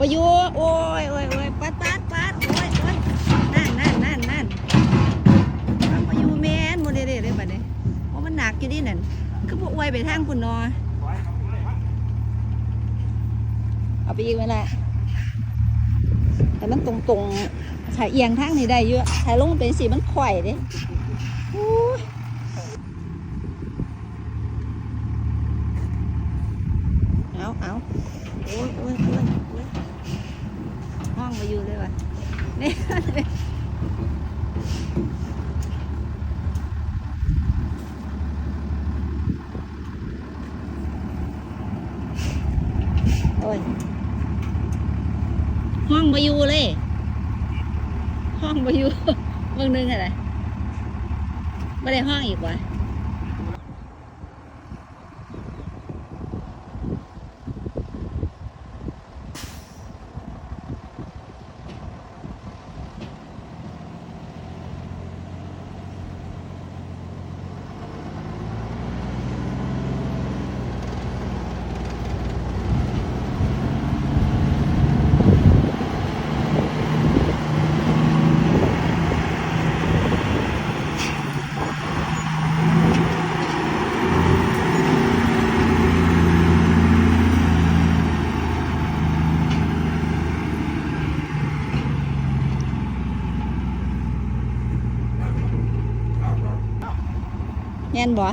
ประยุโอ้ยปัดโอ้ยนั่นประยุแมนโมเดลเลยบัดนี้เพราะมันหนักอยู่ดินั่นคือพวกอวยไปทางคุณนอเอาไปอีกไหมล่ะแต่มันตรงๆถ่ายเอียงทางนี้ได้เยอะถ่ายลงเป็นสีมันไข่เด้เอาโอ้ยห้องมาอยู่เลยว่ะนี่โอ้ยห้องมาอยู่เลยห้องมาอยู่เมื่อนึงอะไรไม่ได้ห้องอีกวะแม่นบ่